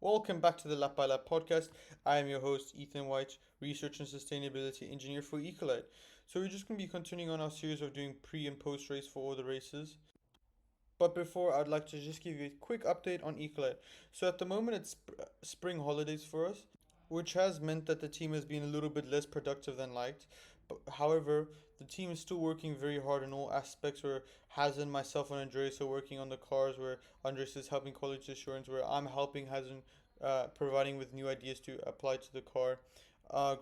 Welcome back to the Lap by Lap podcast. I am your host, Ethyn White, Research and Sustainability Engineer for Ecolyte. So, we're just going to be continuing on our series of doing pre and post race for all the races. But before, I'd like to just give you a quick update on Ecolyte. So, at the moment, it's spring holidays for us, which has meant that the team has been a little bit less productive than liked. But however, the team is still working very hard in all aspects. Where Hazin, myself, and Andreas are working on the cars. Where Andreas is helping quality assurance. Where I'm helping Hazin, providing with new ideas to apply to the car.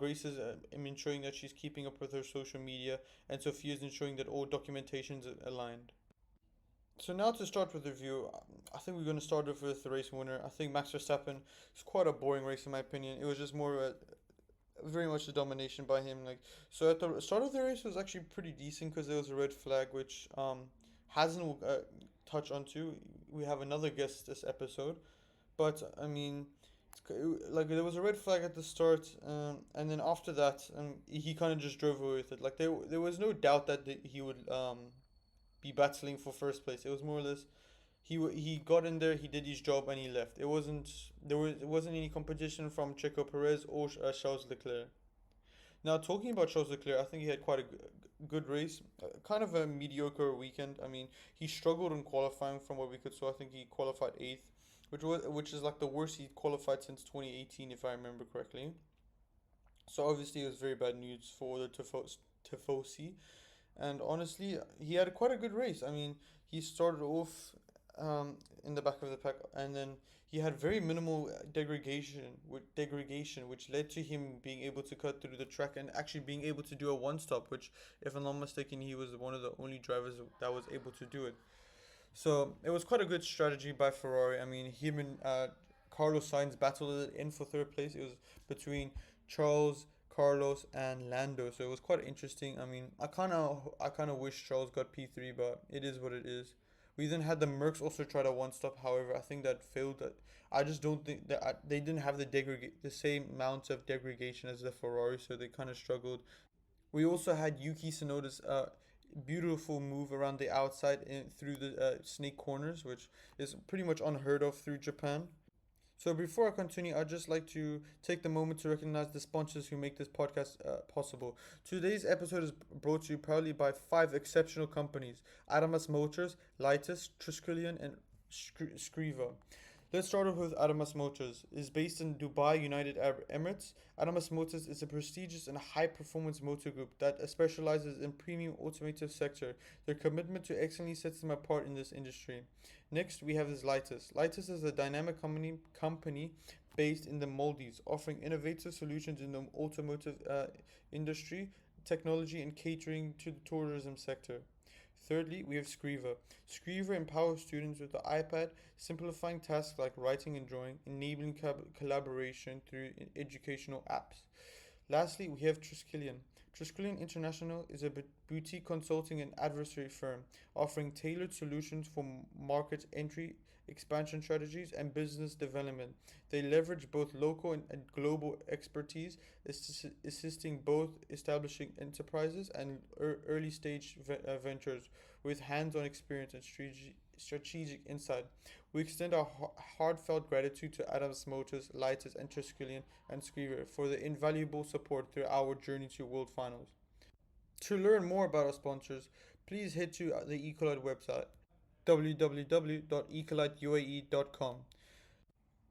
Grace is ensuring that she's keeping up with her social media, and Sophia is ensuring that all documentations are aligned. So now to start with the review, I think we're going to start off with the race winner. I think Max Verstappen is quite a boring race in my opinion. It was just more very much the domination by him. Like so, at the start of the race was actually pretty decent because there was a red flag, which Hazin will touch on too. We have another guest this episode, but I mean, like there was a red flag at the start, and then after that, he kind of just drove away with it. Like there was no doubt that he would be battling for first place. It was more or less he got in there, he did his job, and he left. It wasn't any competition from Checo Perez or Charles Leclerc. Now talking about Charles Leclerc, I think he had quite a good race, kind of a mediocre weekend. I mean, he struggled in qualifying from what we could saw. I think he qualified eighth, which is like the worst he qualified since 2018, if I remember correctly. So obviously it was very bad news for the Tifosi. And honestly, he had quite a good race. I mean, he started off in the back of the pack, and then he had very minimal degradation, which led to him being able to cut through the track and actually being able to do a one stop. Which, if I'm not mistaken, he was one of the only drivers that was able to do it. So it was quite a good strategy by Ferrari. I mean, him and Carlos Sainz battled it in for third place. It was between Charles, Carlos, and Lando. So it was quite interesting. I mean, I kind of wish Charles got P3, but it is what it is. We then had the Mercs also try to one stop. However, I think that failed. That I just don't think that they didn't have the same amount of degradation as the Ferrari, so they kind of struggled. We also had Yuki Tsunoda's beautiful move around the outside through the snake corners, which is pretty much unheard of through Japan. So before I continue, I'd just like to take the moment to recognize the sponsors who make this podcast possible. Today's episode is brought to you proudly by five exceptional companies: Adamas Motors, Lightus, Triskelion, and Scriva. Let's start off with Adamas Motors. It is based in Dubai, United Arab Emirates. Adamas Motors is a prestigious and high-performance motor group that specializes in premium automotive sector. Their commitment to excellence sets them apart in this industry. Next, we have this Lightus. Lightus is a dynamic company based in the Maldives, offering innovative solutions in the automotive industry, technology, and catering to the tourism sector. Thirdly, we have Scriva. Scriva empowers students with the iPad, simplifying tasks like writing and drawing, enabling collaboration through educational apps. Lastly, we have Triskelion. Triskelion International is a boutique consulting and advisory firm offering tailored solutions for market entry, expansion strategies, and business development. They leverage both local and global expertise, assisting both establishing enterprises and early stage ventures with hands on experience and strategic insight. We extend our heartfelt gratitude to Adams Motors, Lightus, and Triskelion and Scriver for the invaluable support through our journey to World Finals. To learn more about our sponsors, please head to the Ecolyte website www.ecolyteuae.com.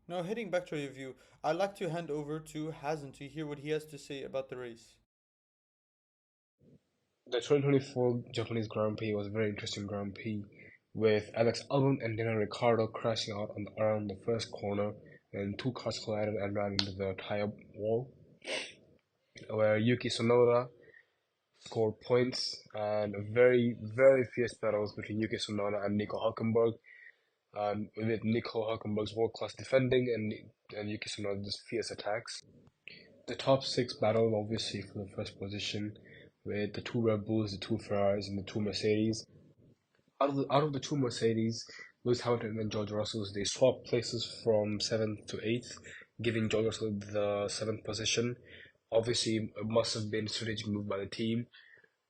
Now, heading back to our review, I'd like to hand over to Hazin to hear what he has to say about the race. The 2024 Japanese Grand Prix was a very interesting Grand Prix, with Alex Albon and Daniel Ricciardo crashing out around the first corner, and two cars collided and ran into the tire wall, where Yuki Tsunoda scored points, and very, very fierce battles between Yuki Tsunoda and Nico Hulkenberg, with Nico Hulkenberg's world-class defending and Yuki Tsunoda's fierce attacks. The top six battled obviously for the first position, with the two Red Bulls, the two Ferraris, and the two Mercedes. Out of the two Mercedes, Lewis Hamilton and George Russell, they swapped places from seventh to eighth, giving George Russell the seventh position. Obviously, it must have been a strategic move by the team,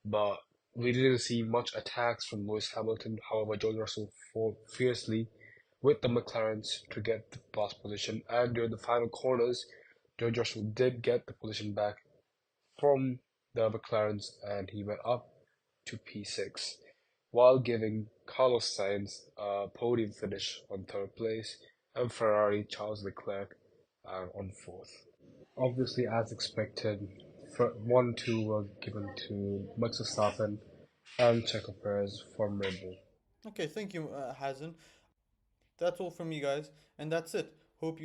but we didn't see much attacks from Lewis Hamilton. However, George Russell fought fiercely with the McLarens to get the pole position. And during the final corners, George Russell did get the position back from the McLarens and he went up to P6 while giving Carlos Sainz a podium finish on third place and Ferrari Charles Leclerc on fourth. Obviously, as expected, 1 2 were given to Max Verstappen and Checo Perez from Red Bull. Okay, thank you, Hazin. That's all from you guys, and that's it.